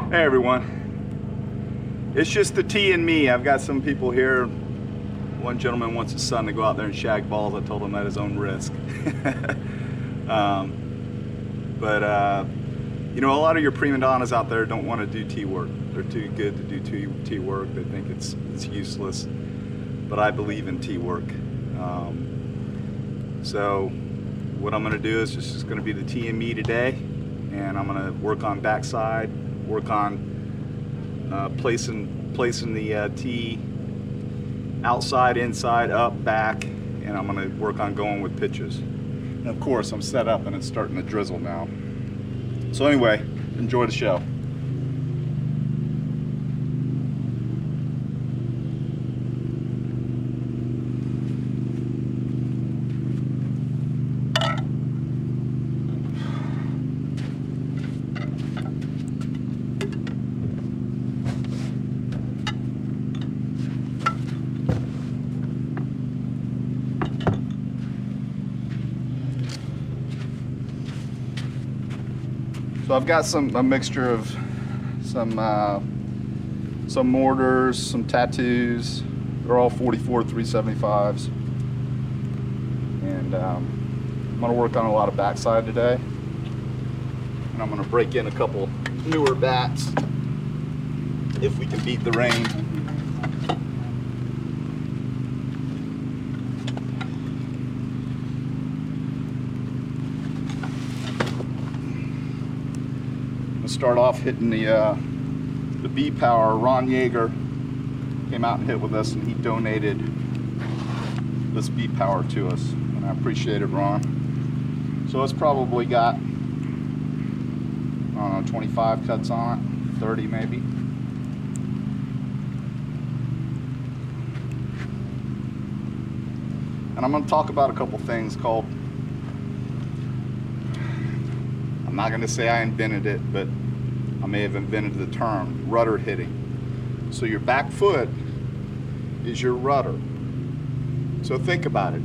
Hey everyone, it's just the T and me. I've got some people here. One gentleman wants his son to go out there and shag balls. I told him at his own risk. You know, a lot of your prima donnas out there don't want to do T work. They're too good to do T work. They think it's useless. But I believe in T work. So what I'm going to do is just going to be the T and me today, and I'm going to work on backside, work on placing the T outside, inside, up, back, and I'm going to work on going with pitches. And of course, I'm set up and it's starting to drizzle now. So anyway, enjoy the show. So I've got a mixture of some mortars, some tattoos. They're all 44 375s, and I'm going to work on a lot of backside today. And I'm going to break in a couple newer bats if we can beat the rain. Start off hitting the B Power. Ron Yeager came out and hit with us, and he donated this B Power to us, and I appreciate it, Ron. So it's probably got, I don't know, 25 cuts on it, 30 maybe. And I'm going to talk about a couple things called, I'm not going to say I invented it, but I may have invented the term, rudder hitting. So your back foot is your rudder. So think about it.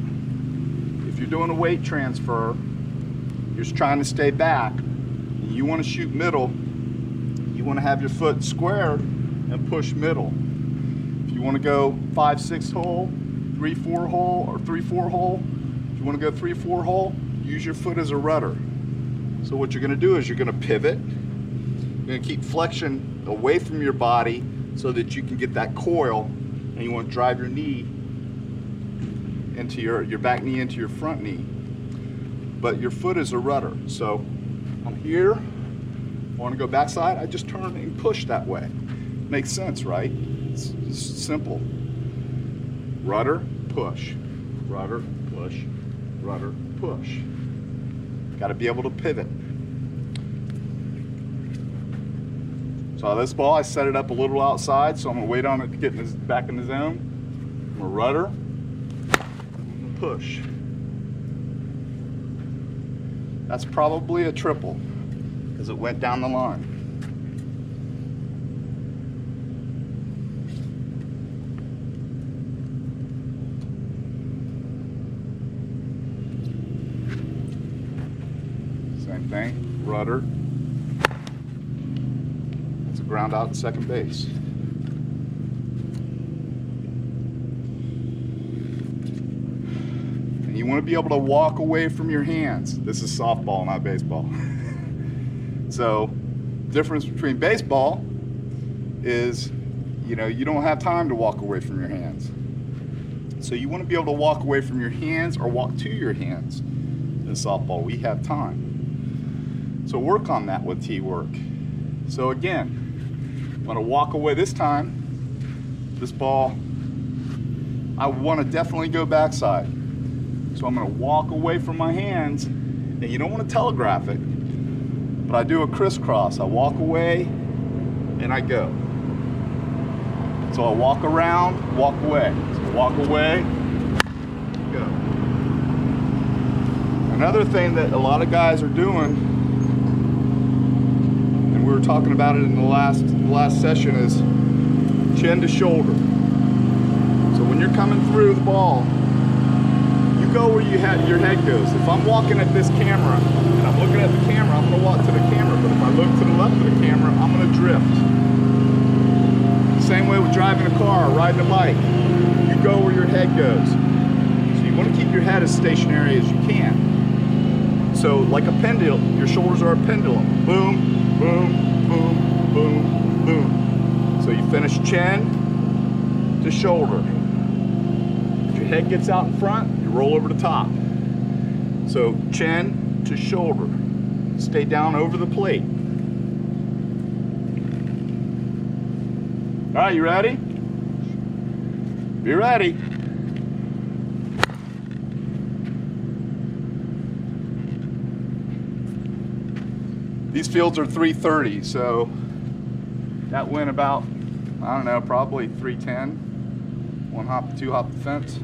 If you're doing a weight transfer, you're just trying to stay back, and you want to shoot middle, you want to have your foot square and push middle. If you want to go 5-6 hole, 3-4 hole, or 3-4 hole, if you want to go 3-4 hole, use your foot as a rudder. So what you're going to do is you're going to pivot. You're going to keep flexion away from your body so that you can get that coil, and you want to drive your knee into your back knee into your front knee. But your foot is a rudder. So I'm here, I want to go backside, I just turn and push that way. Makes sense, right? It's simple. Rudder, push. Rudder, push. Rudder, push. Got to be able to pivot. So this ball, I set it up a little outside, so I'm going to wait on it to get back in the zone. I'm going to rudder, and push. That's probably a triple, because it went down the line. Same thing, rudder. It's a ground out at second base. And you want to be able to walk away from your hands. This is softball, not baseball. So, difference between baseball is, you know, you don't have time to walk away from your hands. So you want to be able to walk away from your hands or walk to your hands. In softball, we have time. So work on that with T work. So again, I'm going to walk away this time. This ball, I want to definitely go backside. So I'm going to walk away from my hands, and you don't want to telegraph it, but I do a crisscross. I walk away, and I go. So I walk around, walk away. So walk away, go. Another thing that a lot of guys are doing, and we were talking about it in the last session, is chin to shoulder. So when you're coming through the ball, you go where your head goes. If I'm walking at this camera and I'm looking at the camera, I'm going to walk to the camera. But if I look to the left of the camera, I'm going to drift. driving a car, riding a bike. You go where your head goes. So you want to keep your head as stationary as you can. So like a pendulum, your shoulders are a pendulum. Boom, boom, boom, boom, boom. So you finish chin to shoulder. If your head gets out in front, you roll over the top. So chin to shoulder. Stay down over the plate. All right, you ready? Be ready. These fields are 330, so that went about, I don't know, probably 310. One hop, two hop the fence.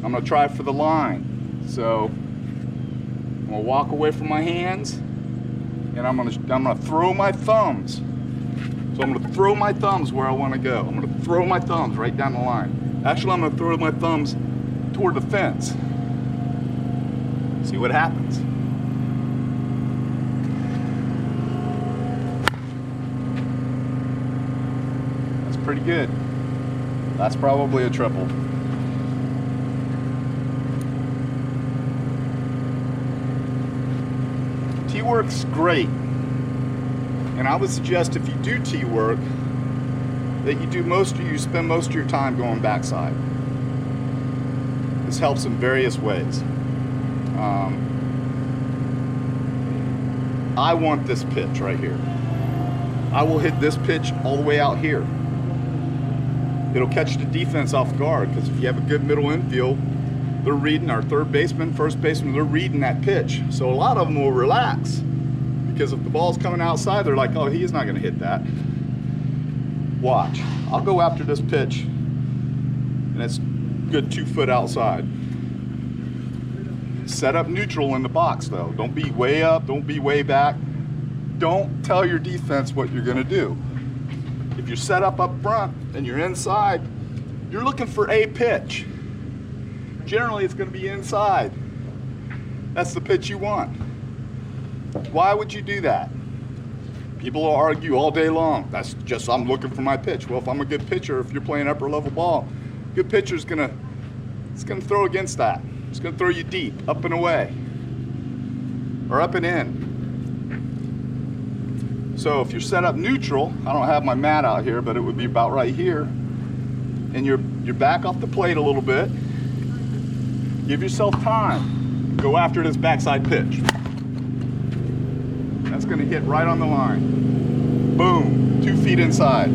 I'm gonna try for the line. So I'm gonna walk away from my hands, and I'm gonna throw my thumbs. So I'm gonna throw my thumbs where I wanna go. I'm gonna throw my thumbs right down the line. Actually, I'm gonna throw my thumbs toward the fence. See what happens. That's pretty good. That's probably a triple. T-work's great. And I would suggest if you do T-work, that you spend most of your time going backside. This helps in various ways. I want this pitch right here. I will hit this pitch all the way out here. It'll catch the defense off guard, because if you have a good middle infield, they're reading, our third baseman, first baseman, they're reading that pitch. So a lot of them will relax. Because if the ball's coming outside, they're like, oh, he's not going to hit that. Watch. I'll go after this pitch, and it's good 2 foot outside. Set up neutral in the box, though. Don't be way up. Don't be way back. Don't tell your defense what you're going to do. If you're set up front and you're inside, you're looking for a pitch. Generally, it's going to be inside. That's the pitch you want. Why would you do that? People will argue all day long. That's just, I'm looking for my pitch. Well, if I'm a good pitcher, if you're playing upper level ball, good pitcher's gonna throw against that. It's gonna throw you deep, up and away, or up and in. So if you're set up neutral, I don't have my mat out here, but it would be about right here, and you're back off the plate a little bit, give yourself time. Go after this backside pitch. That's going to hit right on the line. Boom, 2 feet inside.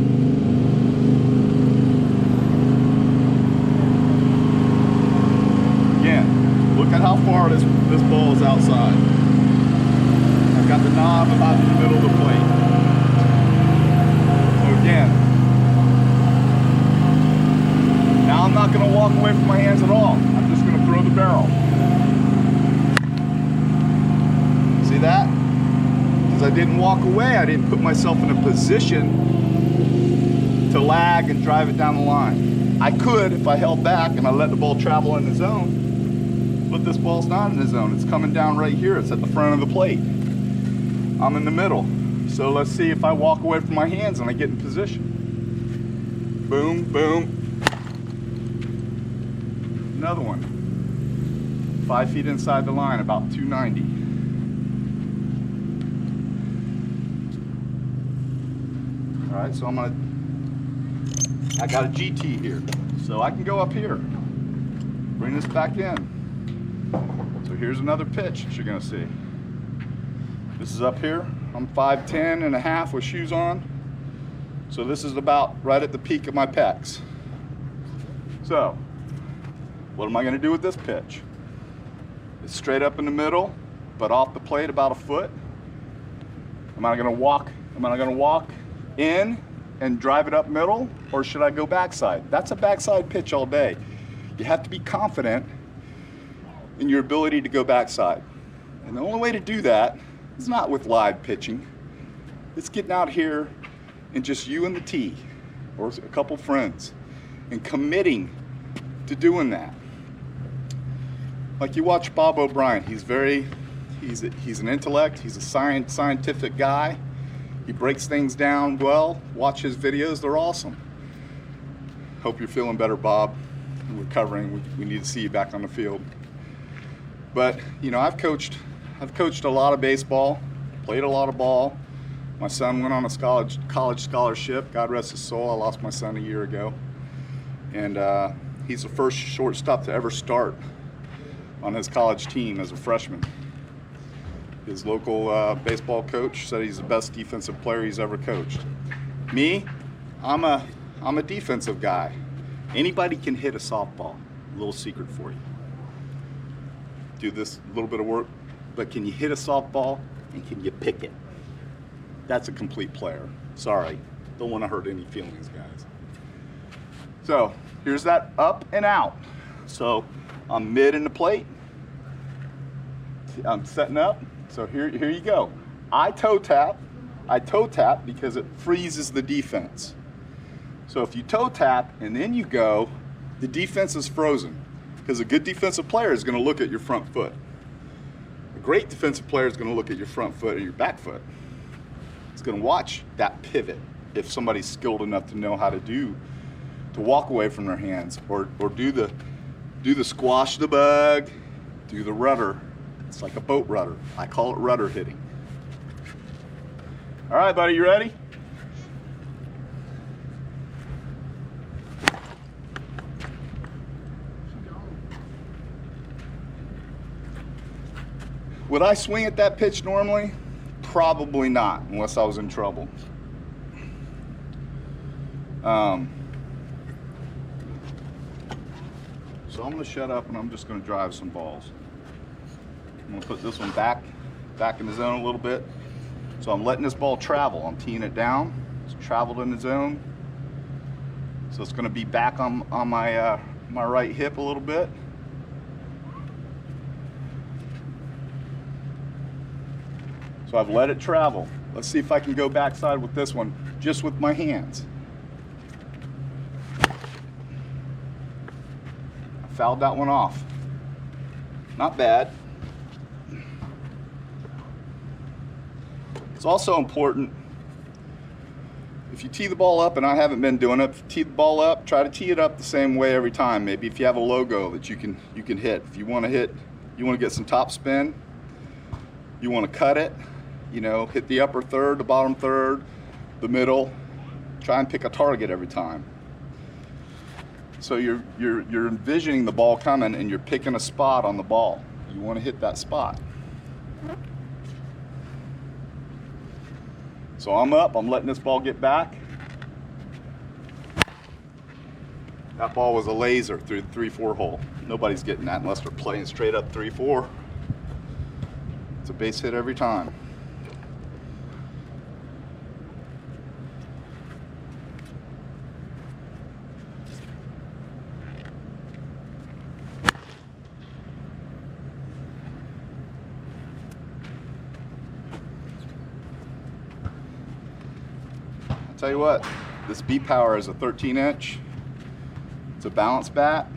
Again, look at how far this ball is outside. I've got the knob about in the middle of the plate. So again, now I'm not going to walk away from my hands at all. I'm just going to throw the barrel. See that? I didn't walk away, I didn't put myself in a position to lag and drive it down the line. I could if I held back and I let the ball travel in the zone, but this ball's not in the zone. It's coming down right here. It's at the front of the plate. I'm in the middle. So let's see if I walk away from my hands and I get in position. Boom, boom. Another one. 5 feet inside the line, about 290. All right, so I got a GT here. So I can go up here, bring this back in. So here's another pitch that you're gonna see. This is up here. I'm 5'10" and a half with shoes on. So this is about right at the peak of my pecs. So, what am I gonna do with this pitch? It's straight up in the middle, but off the plate about a foot. Am I gonna walk in and drive it up middle, or should I go backside? That's a backside pitch all day. You have to be confident in your ability to go backside. And the only way to do that is not with live pitching. It's getting out here and just you and the tee, or a couple friends, and committing to doing that. Like you watch Bob O'Brien, he's an intellect, he's a scientific guy. He breaks things down well. Watch his videos, they're awesome. Hope you're feeling better, Bob. We're recovering. We need to see you back on the field. But you know, I've coached a lot of baseball, played a lot of ball. My son went on a college scholarship. God rest his soul. I lost my son a year ago, and he's the first shortstop to ever start on his college team as a freshman. His local baseball coach said he's the best defensive player he's ever coached. Me, I'm a defensive guy. Anybody can hit a softball. A little secret for you. Do this little bit of work, but can you hit a softball and can you pick it? That's a complete player. Sorry, don't want to hurt any feelings, guys. So here's that up and out. So I'm mid in the plate. I'm setting up. So here you go. I toe tap because it freezes the defense. So if you toe tap and then you go, the defense is frozen because a good defensive player is going to look at your front foot. A great defensive player is going to look at your front foot or your back foot. It's going to watch that pivot if somebody's skilled enough to know how to walk away from their hands or do the squash the bug, do the rudder. It's like a boat rudder. I call it rudder hitting. All right, buddy, you ready? Would I swing at that pitch normally? Probably not, unless I was in trouble. So I'm going to shut up and I'm just going to drive some balls. I'm going to put this one back in the zone a little bit. So I'm letting this ball travel. I'm teeing it down. It's traveled in the zone. So it's going to be back on my my right hip a little bit. So I've let it travel. Let's see if I can go backside with this one, just with my hands. I fouled that one off. Not bad. It's also important, if you tee the ball up, and I haven't been doing it, if you tee the ball up, try to tee it up the same way every time. Maybe if you have a logo that you can hit. If you want to get some top spin, you want to cut it, you know, hit the upper third, the bottom third, the middle. Try and pick a target every time. So you're envisioning the ball coming and you're picking a spot on the ball. You want to hit that spot. So I'm up, I'm letting this ball get back. That ball was a laser through the 3-4 hole. Nobody's getting that unless they're playing straight up 3-4. It's a base hit every time. Tell you what, this B Power is a 13-inch. It's a balance bat.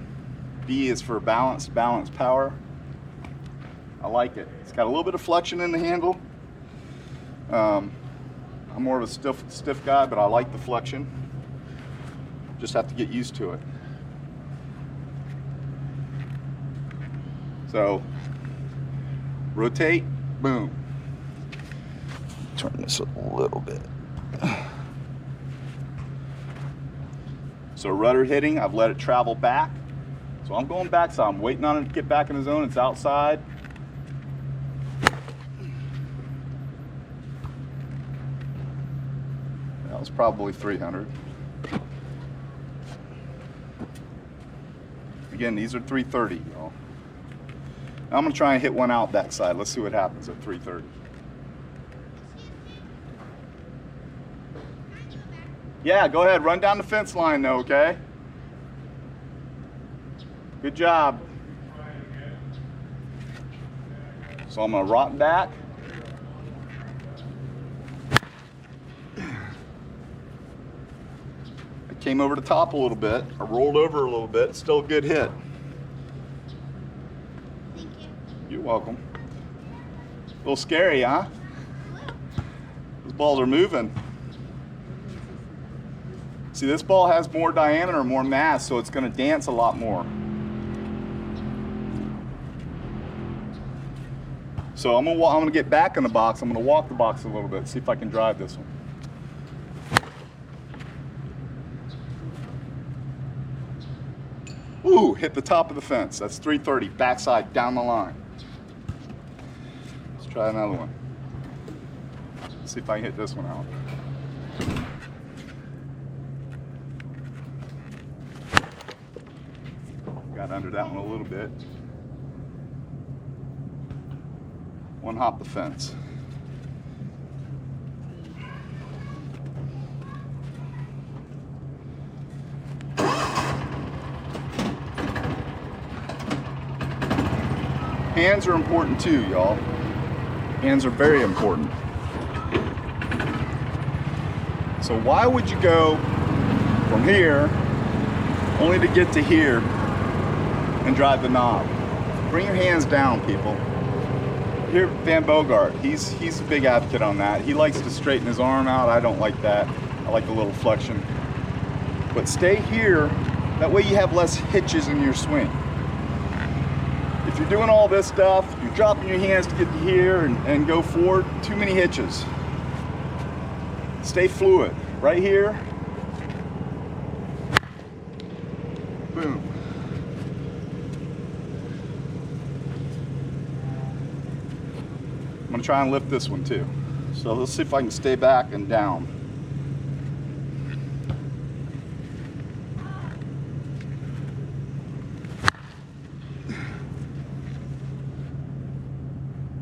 B is for balance power. I like it. It's got a little bit of flexion in the handle. I'm more of a stiff guy, but I like the flexion. Just have to get used to it. So, rotate, boom. Turn this a little bit. So rudder hitting, I've let it travel back. So I'm going back, so I'm waiting on it to get back in the zone. It's outside. That was probably 300. Again, these are 330, y'all. Now I'm gonna try and hit one out that side. Let's see what happens at 330. Yeah, go ahead, run down the fence line though, okay? Good job. So I'm gonna rock back. I came over the top a little bit. I rolled over a little bit. Still a good hit. Thank you. You're welcome. A little scary, huh? It was balls are moving. See, this ball has more diameter, more mass, so it's going to dance a lot more. So I'm gonna get back in the box. I'm gonna walk the box a little bit, see if I can drive this one. Ooh, hit the top of the fence. That's 330, backside, down the line. Let's try another one. See if I can hit this one out. Got under that one a little bit. One hop the fence. Hands are important too, y'all. Hands are very important. So why would you go from here only to get to here and drive the knob? Bring your hands down, people. Here, Van Bogart, he's a big advocate on that. He likes to straighten his arm out. I don't like that. I like a little flexion. But stay here, that way you have less hitches in your swing. If you're doing all this stuff, you're dropping your hands to get to here and go forward, too many hitches. Stay fluid. Right here, boom. I'm gonna try and lift this one too. So let's see if I can stay back and down.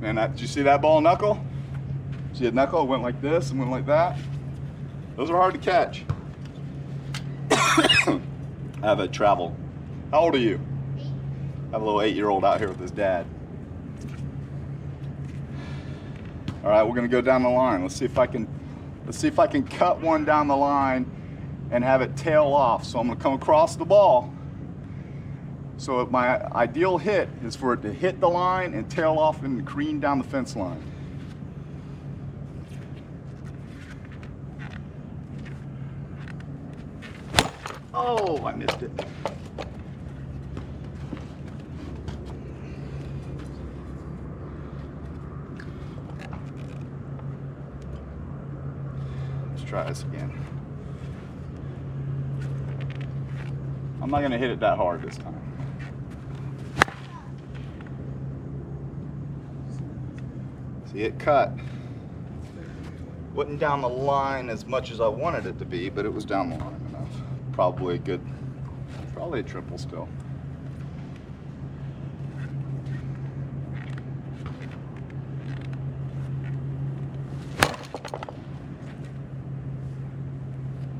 Man, did you see that ball knuckle? See a knuckle? It went like this and went like that. Those are hard to catch. I have a travel. How old are you? I have a little 8-year-old out here with his dad. All right, we're gonna go down the line. Let's see if I can cut one down the line and have it tail off. So I'm gonna come across the ball. So my ideal hit is for it to hit the line and tail off and careen down the fence line. Oh, I missed it. Let's try this again. I'm not going to hit it that hard this time. See, it cut. Wasn't down the line as much as I wanted it to be, but it was down the line enough. Probably a triple still.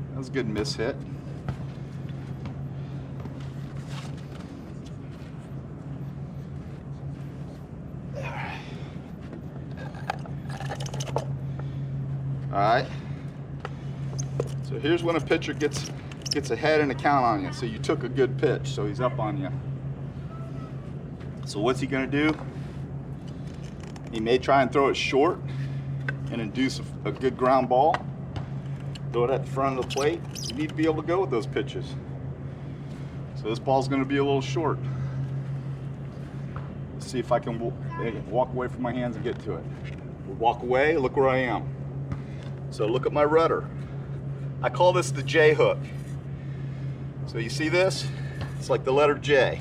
That was a good miss hit. All right. So here's when a pitcher gets ahead and a count on you. So you took a good pitch, so he's up on you. So what's he gonna do? He may try and throw it short and induce a good ground ball. Throw it at the front of the plate. You need to be able to go with those pitches. So this ball's gonna be a little short. Let's see if I can walk away from my hands and get to it. Walk away, look where I am. So look at my rudder. I call this the J hook. So you see this? It's like the letter J.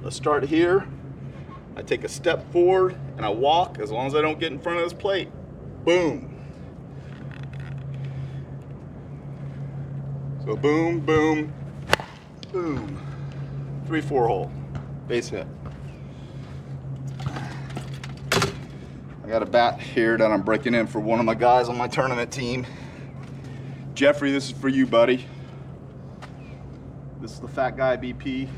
Let's start here. I take a step forward and I walk as long as I don't get in front of this plate. Boom. So boom, boom, boom. 3-4 hole, base hit. I got a bat here that I'm breaking in for one of my guys on my tournament team. Jeffrey, this is for you, buddy. This is the Fat Guy BP.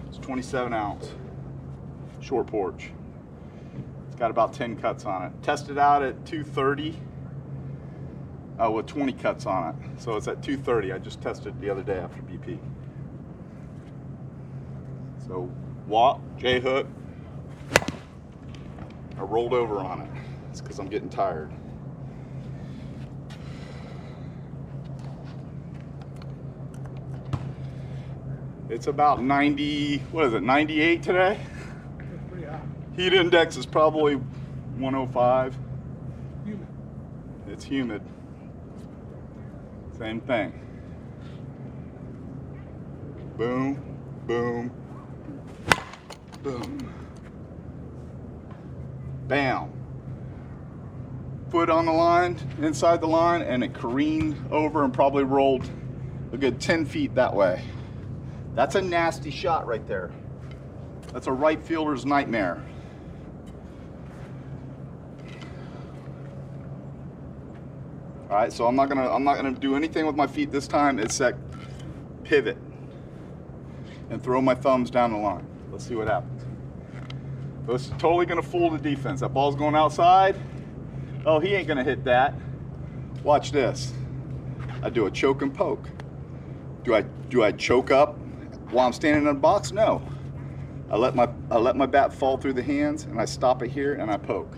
It's 27 ounce, short porch. It's got about 10 cuts on it. Tested out at 230 with 20 cuts on it. So it's at 230. I just tested it the other day after BP. So walk, J hook. I rolled over on it. It's because I'm getting tired. It's about 90, what is it, 98 today? It's pretty hot. Heat index is probably 105. Humid. It's humid. Same thing. Boom, boom, boom. Bam. Foot on the line, inside the line, and it careened over and probably rolled a good 10 feet that way. That's a nasty shot right there. That's a right fielder's nightmare. All right, so I'm not gonna do anything with my feet this time except pivot and throw my thumbs down the line. Let's see what happens. So this is totally gonna fool the defense. That ball's going outside. Oh, he ain't gonna hit that. Watch this. I do a choke and poke. Do I choke up while I'm standing in the box? No. I let my bat fall through the hands and I stop it here and I poke.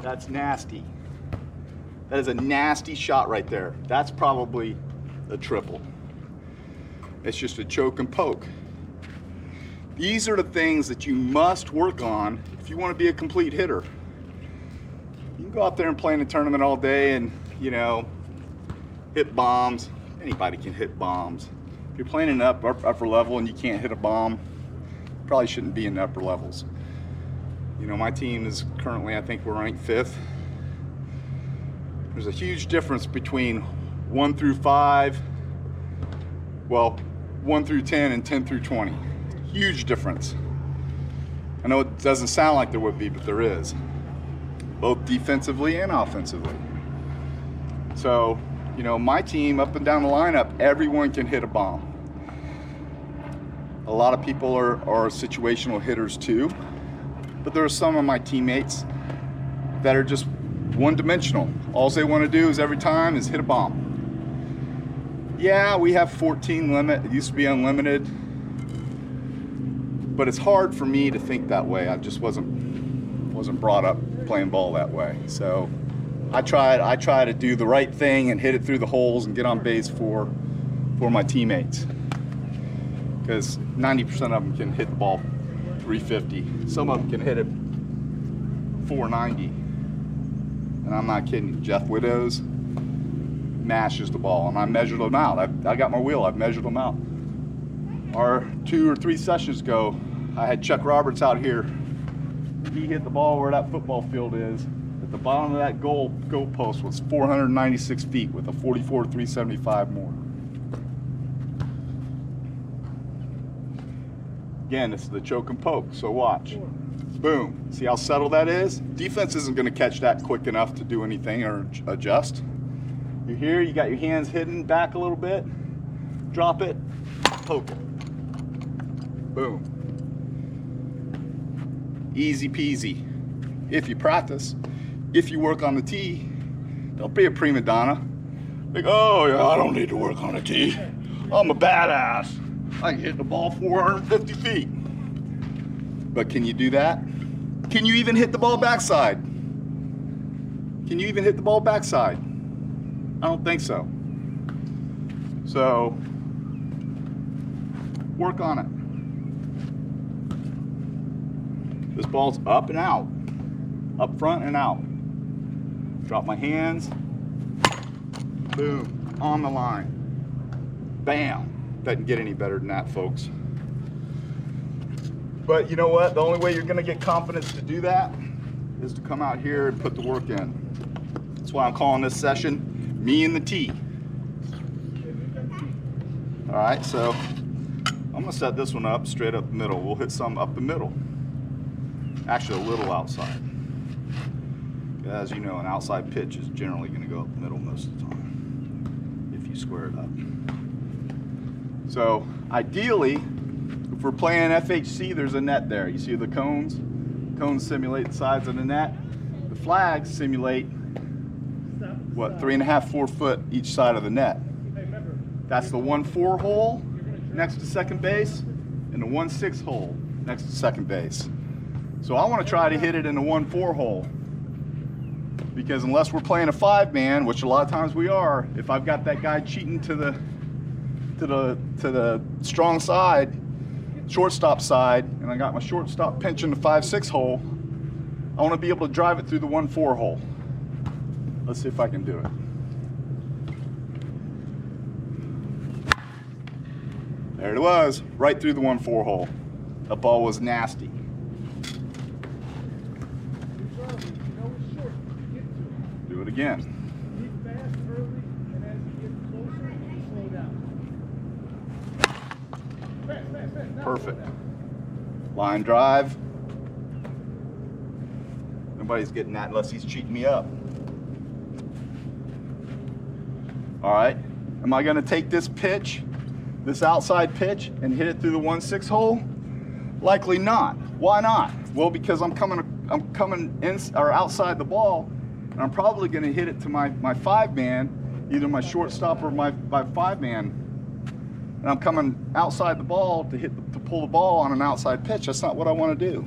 That's nasty. That is a nasty shot right there. That's probably a triple. It's just a choke and poke. These are the things that you must work on if you want to be a complete hitter. You can go out there and play in a tournament all day and, you know, hit bombs. Anybody can hit bombs. If you're playing in upper level and you can't hit a bomb, you probably shouldn't be in the upper levels. You know, my team is currently, I think we're ranked 5th. There's a huge difference between 1 through 5, well, 1 through 10 and 10 through 20. Huge difference. I know it doesn't sound like there would be, but there is, both defensively and offensively. So, you know, my team up and down the lineup, everyone can hit a bomb. A lot of people are situational hitters too, but there are some of my teammates that are just one-dimensional. All they want to do is every time is hit a bomb. Yeah, we have 14 limit. It used to be unlimited, but it's hard for me to think that way. I just wasn't brought up playing ball that way. So I try to do the right thing and hit it through the holes and get on base for my teammates, because 90% of them can hit the ball 350. Some of them can hit it 490. And I'm not kidding you. Jeff Widows mashes the ball, and I measured them out. I got my wheel. I've measured them out. Our 2 or 3 sessions ago, I had Chuck Roberts out here. He hit the ball where that football field is. At the bottom of that goal post was 496 feet with a 44 375 more. Again, this is the choke and poke, so watch. Boom. See how subtle that is? Defense isn't going to catch that quick enough to do anything or adjust. You're here, you got your hands hidden back a little bit. Drop it, poke it. Boom. Easy peasy. If you practice, if you work on the tee, don't be a prima donna. Like, oh yeah, I don't need to work on the tee. I'm a badass. I can hit the ball 450 feet. But can you do that? Can you even hit the ball backside? Can you even hit the ball backside? I don't think so. So, work on it. This ball's up and out. Up front and out. Drop my hands. Boom. On the line. Bam. Doesn't get any better than that, folks. But you know what? The only way you're going to get confidence to do that is to come out here and put the work in. That's why I'm calling this session Me and the Tee. All right, so I'm going to set this one up straight up the middle. We'll hit some up the middle. Actually, a little outside. As you know, an outside pitch is generally going to go up the middle most of the time if you square it up. So ideally, if we're playing FHC, there's a net there. You see the cones? Cones simulate the sides of the net. The flags simulate, what, 3.5, 4 foot each side of the net. That's the 1-4 hole next to second base and the 1-6 hole next to second base. So I want to try to hit it in the 1-4 hole. Because unless we're playing a 5-man, which a lot of times we are, if I've got that guy cheating to the strong side, shortstop side, and I got my shortstop pinching the 5-6 hole, I want to be able to drive it through the 1-4 hole. Let's see if I can do it. There it was, right through the 1-4 hole. The ball was nasty. Do it again. Be fast early, and as you get closer, slow down. Fast. Now Perfect. slow down. Line drive. Nobody's getting that unless he's cheating me up. All right. Am I going to take this pitch, this outside pitch, and hit it through the 1-6 hole? Likely not. Why not? Well, because I'm coming in or outside the ball, and I'm probably going to hit it to my 5-man, either my shortstop or my 5-man, and I'm coming outside the ball to pull the ball on an outside pitch. That's not what I want to do.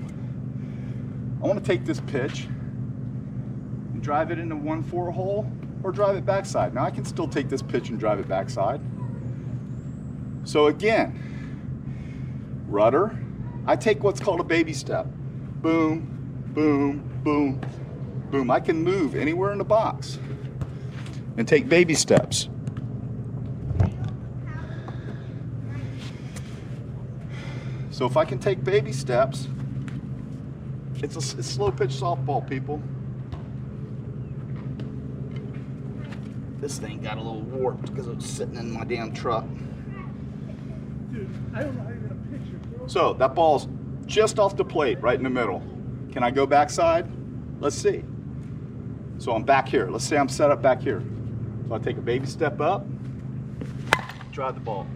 I want to take this pitch and drive it into 1-4 hole or drive it backside. Now I can still take this pitch and drive it backside. So again, rudder, I take what's called a baby step. Boom, boom, boom, boom. I can move anywhere in the box and take baby steps. So if I can take baby steps, it's slow pitch softball, people. This thing got a little warped because it was sitting in my damn truck. Dude, I don't know how you're gonna pitch your throw. So that ball's just off the plate, right in the middle. Can I go backside? Let's see. So I'm back here. Let's say I'm set up back here. So I take a baby step up, drive the ball.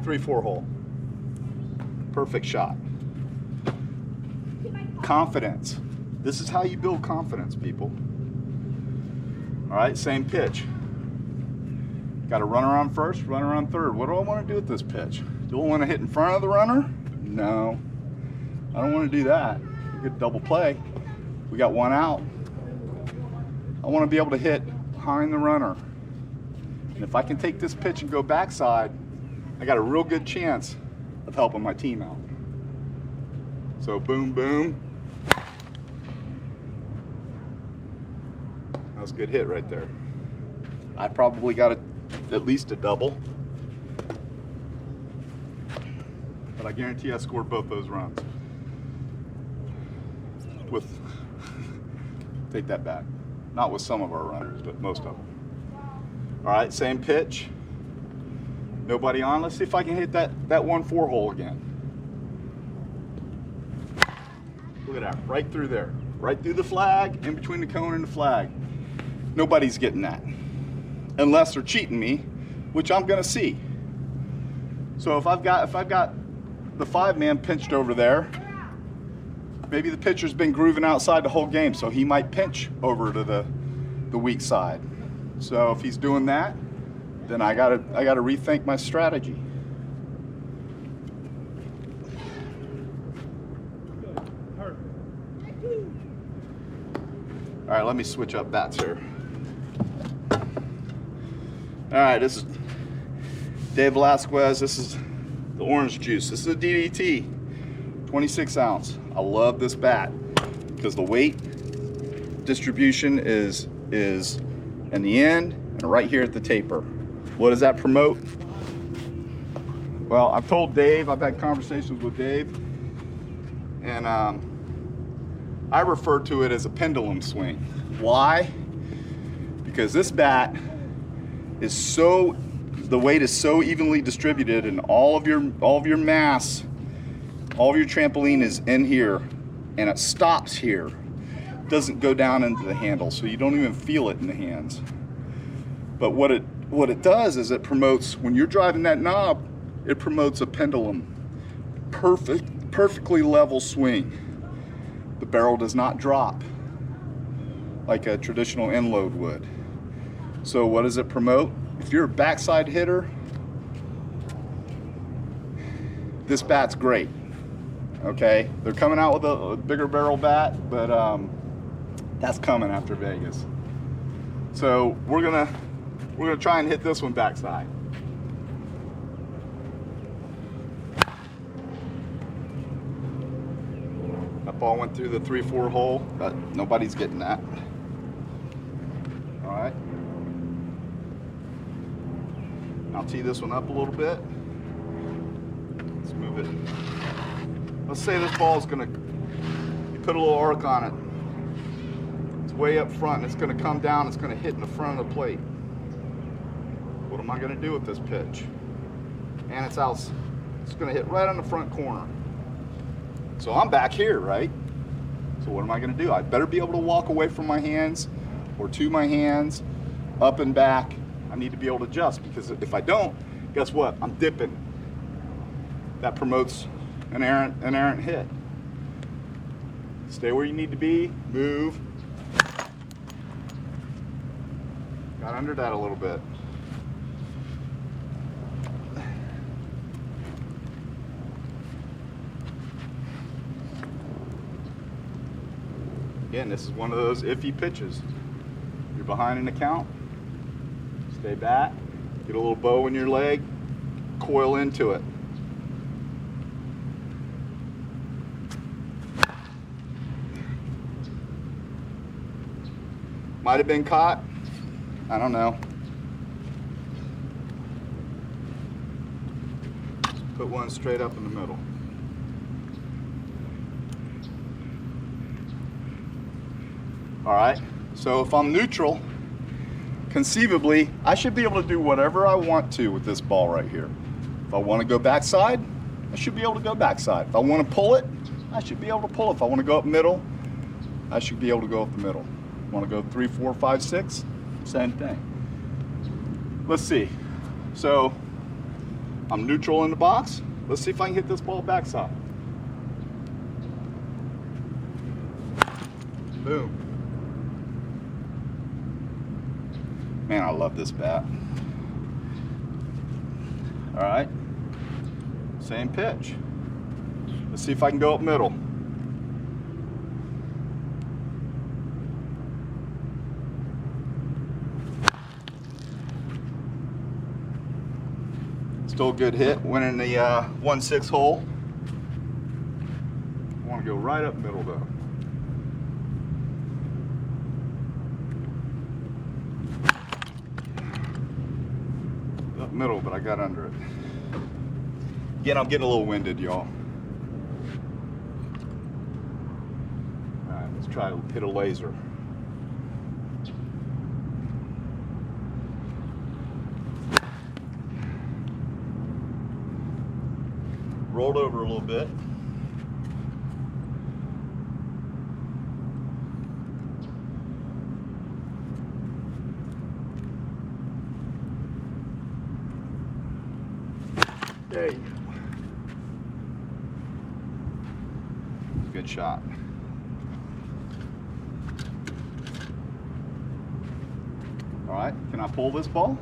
3-4 hole. Perfect shot. Confidence. This is how you build confidence, people. All right, same pitch. Got a runner on first, runner on third. What do I want to do with this pitch? Do I want to hit in front of the runner? No. I don't want to do that. Good double play. We got one out. I want to be able to hit behind the runner. And if I can take this pitch and go backside, I got a real good chance of helping my team out. So boom, boom. That was a good hit right there. I probably got at least a double. But I guarantee I scored both those runs. With, take that back. Not with some of our runners, but most of them. All right, same pitch. Nobody on. Let's see if I can hit that 1-4 hole again. Look at that, right through there. Right through the flag, in between the cone and the flag. Nobody's getting that. Unless they're cheating me, which I'm gonna see. So if I've got the 5-man pinched over there, maybe the pitcher's been grooving outside the whole game, so he might pinch over to the weak side. So if he's doing that, then I gotta rethink my strategy. All right, let me switch up bats here. All right, this is Dave Velasquez. This is the orange juice. This is a DDT, 26 ounce. I love this bat because the weight distribution is in the end and right here at the taper. What does that promote? Well, I've told Dave, I've had conversations with Dave, and I refer to it as a pendulum swing. Why? Because this bat is the weight is so evenly distributed, and all of your mass, all of your trampoline is in here, and it stops here. It doesn't go down into the handle, so you don't even feel it in the hands. But what it does is it promotes, when you're driving that knob, it promotes a pendulum, perfectly level swing. The barrel does not drop like a traditional end load would. So what does it promote? If you're a backside hitter, this bat's great. Okay, they're coming out with a bigger barrel bat, but That's coming after Vegas. So we're gonna try and hit this one backside. That ball went through the 3-4 hole, but nobody's getting that. All right. I'll tee this one up a little bit. Let's move it. Let's say this ball is gonna, you put a little arc on it. It's way up front, and it's gonna come down, it's gonna hit in the front of the plate. What am I gonna do with this pitch? And it's out, it's gonna hit right on the front corner. So I'm back here, right? So what am I gonna do? I better be able to walk away from my hands or to my hands, up and back. I need to be able to adjust, because if I don't, guess what? I'm dipping. That promotes an errant hit. Stay where you need to be, move. Got under that a little bit. Again, this is one of those iffy pitches. You're behind an account, stay back, get a little bow in your leg, coil into it. Might have been caught, I don't know. Put one straight up in the middle. All right, so if I'm neutral, conceivably, I should be able to do whatever I want to with this ball right here. If I want to go backside, I should be able to go backside. If I want to pull it, I should be able to pull it. If I want to go up middle, I should be able to go up the middle. Want to go 3, 4, 5, 6? Same thing. Let's see. So I'm neutral in the box. Let's see if I can hit this ball backside. Boom. Man, I love this bat. All right, same pitch. Let's see if I can go up middle. Still a good hit, went in the 1-6 hole. I want to go right up middle though. Middle, but I got under it. Again, I'm getting a little winded, y'all. All right, let's try to hit a laser. Rolled over a little bit. There you go. Good shot. All right, can I pull this ball?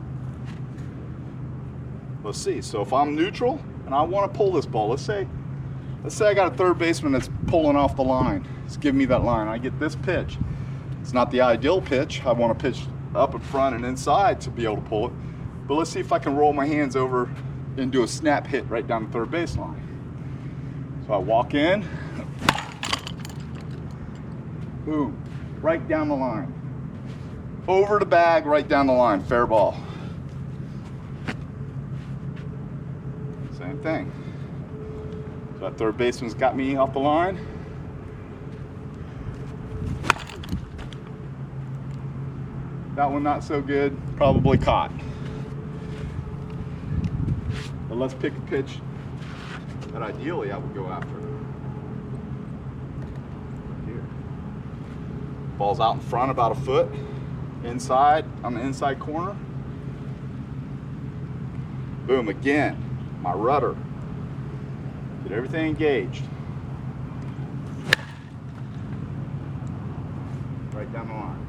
Let's see. So if I'm neutral and I want to pull this ball, let's say I got a third baseman that's pulling off the line. It's giving me that line. I get this pitch. It's not the ideal pitch. I want to pitch up in front and inside to be able to pull it. But let's see if I can roll my hands over and do a snap hit right down the third baseline. So I walk in, boom, right down the line. Over the bag, right down the line, fair ball. Same thing. So that third baseman's got me off the line. That one not so good, probably caught. But let's pick a pitch that ideally I would go after. Here. Ball's out in front about a foot. Inside, on the inside corner. Boom, again, my rudder. Get everything engaged. Right down the line.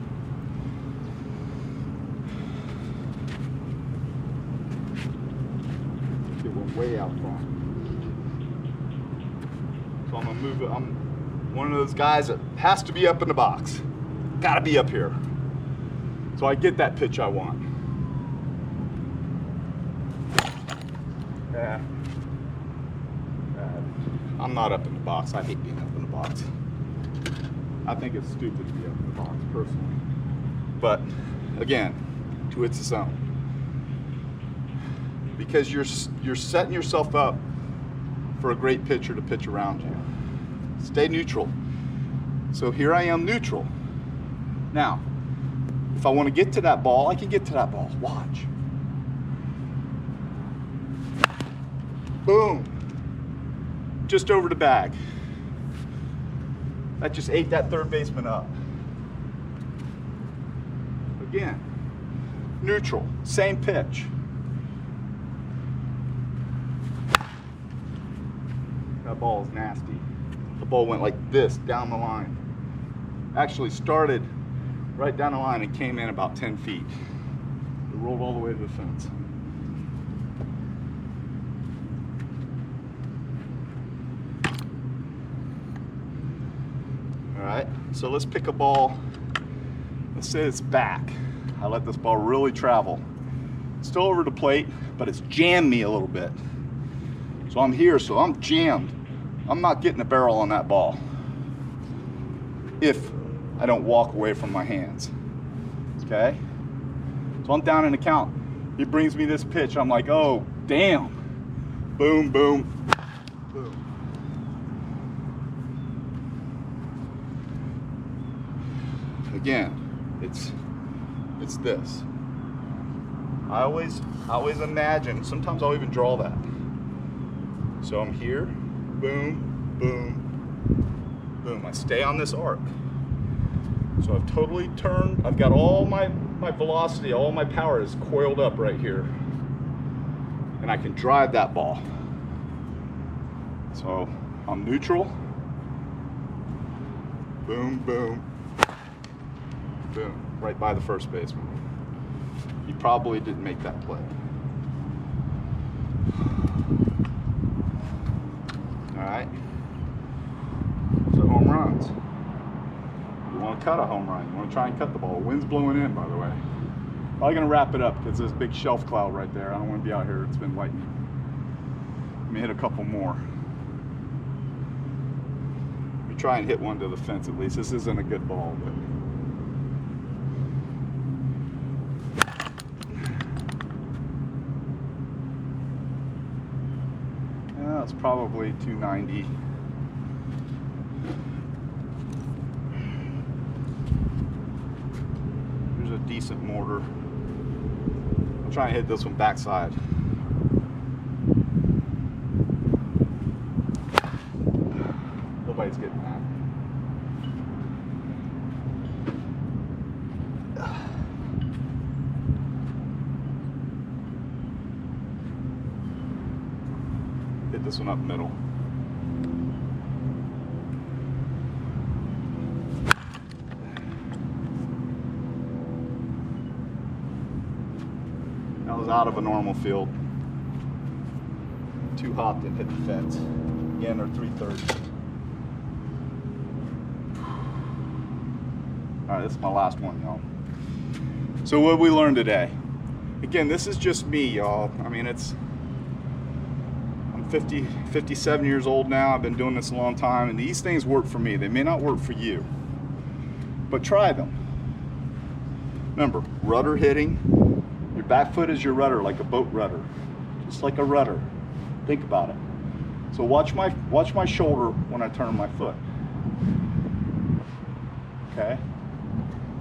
Way out front. So I'm gonna move it. I'm one of those guys that has to be up in the box. Gotta be up here. So I get that pitch I want. Yeah. I'm not up in the box. I hate being up in the box. I think it's stupid to be up in the box, personally. But again, to its own. Because you're setting yourself up for a great pitcher to pitch around you. Stay neutral. So here I am neutral. Now, if I want to get to that ball, I can get to that ball. Watch. Boom. Just over the bag. That just ate that third baseman up. Again, neutral, same pitch. That ball is nasty. The ball went like this down the line. Actually started right down the line and came in about 10 feet. It rolled all the way to the fence. All right, so let's pick a ball. Let's say it's back. I let this ball really travel. It's still over the plate, but it's jammed me a little bit. So I'm here, so I'm jammed. I'm not getting a barrel on that ball if I don't walk away from my hands, okay? So I'm down in the count. He brings me this pitch. I'm like, oh, damn. Boom, boom, boom. Again, it's this. I always imagine, sometimes I'll even draw that. So I'm here, boom, boom, boom. I stay on this arc. So I've totally turned, I've got all my velocity, all my power is coiled up right here. And I can drive that ball. So I'm neutral. Boom, boom, boom, right by the first baseman. You probably didn't make that play. All right. So home runs. You want to cut a home run. You want to try and cut the ball. Wind's blowing in, by the way. Probably going to wrap it up because there's this big shelf cloud right there. I don't want to be out here. It's been lightning. Let me hit a couple more. Let me try and hit one to the fence at least. This isn't a good ball, but. It's probably 290. There's a decent mortar. I'll try and hit this one backside. Nobody's getting that. Hit this one up middle. That was out of a normal field. Too hot to hit the fence. Again, they're 330. All right, this is my last one, y'all. So what did we learn today? Again, this is just me, y'all. I mean, I'm 57 years old now. I've been doing this a long time, and these things work for me. They may not work for you, but try them. Remember, rudder hitting. Your back foot is your rudder, like a boat rudder, just like a rudder. Think about it. So watch my shoulder when I turn my foot. Okay?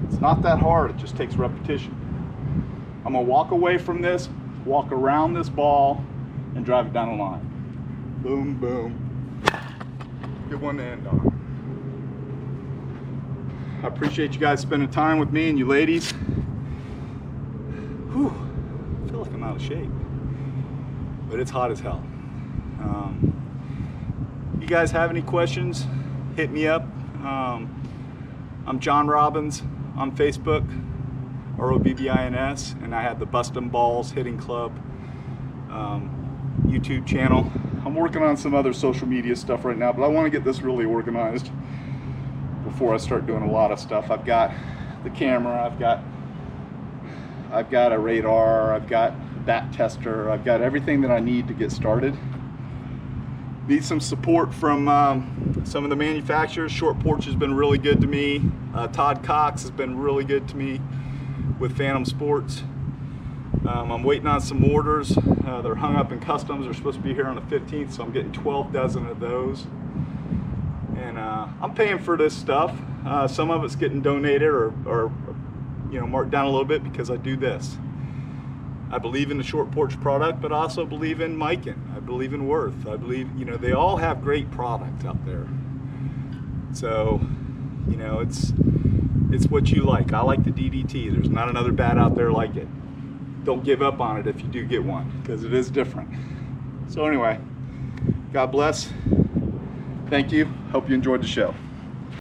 It's not that hard. It just takes repetition. I'm gonna walk away from this, walk around this ball, and drive it down the line. Boom, boom. Good one to end on. I appreciate you guys spending time with me and you ladies. Whew, I feel like I'm out of shape, but it's hot as hell. You guys have any questions, hit me up. I'm John Robbins on Facebook, ROBBINS, and I have the Bustin' Balls Hitting Club YouTube channel. I'm working on some other social media stuff right now, but I want to get this really organized. before I start doing a lot of stuff. I've got the camera, I've got a radar, I've got a bat tester, I've got everything that I need to get started. Need some support from some of the manufacturers. Short Porch has been really good to me. Todd Cox has been really good to me with Phantom Sports. I'm waiting on some orders. They're hung up in customs. They're supposed to be here on the 15th, so I'm getting 12 dozen of those. And I'm paying for this stuff. Some of it's getting donated or you know, marked down a little bit because I do this. I believe in the Short Porch product, but I also believe in Miken. I believe in Worth. I believe, you know, they all have great products out there. So, you know, it's what you like. I like the DDT. There's not another bat out there like it. Don't give up on it if you do get one, because it is different. So anyway, God bless. Thank you. Hope you enjoyed the show.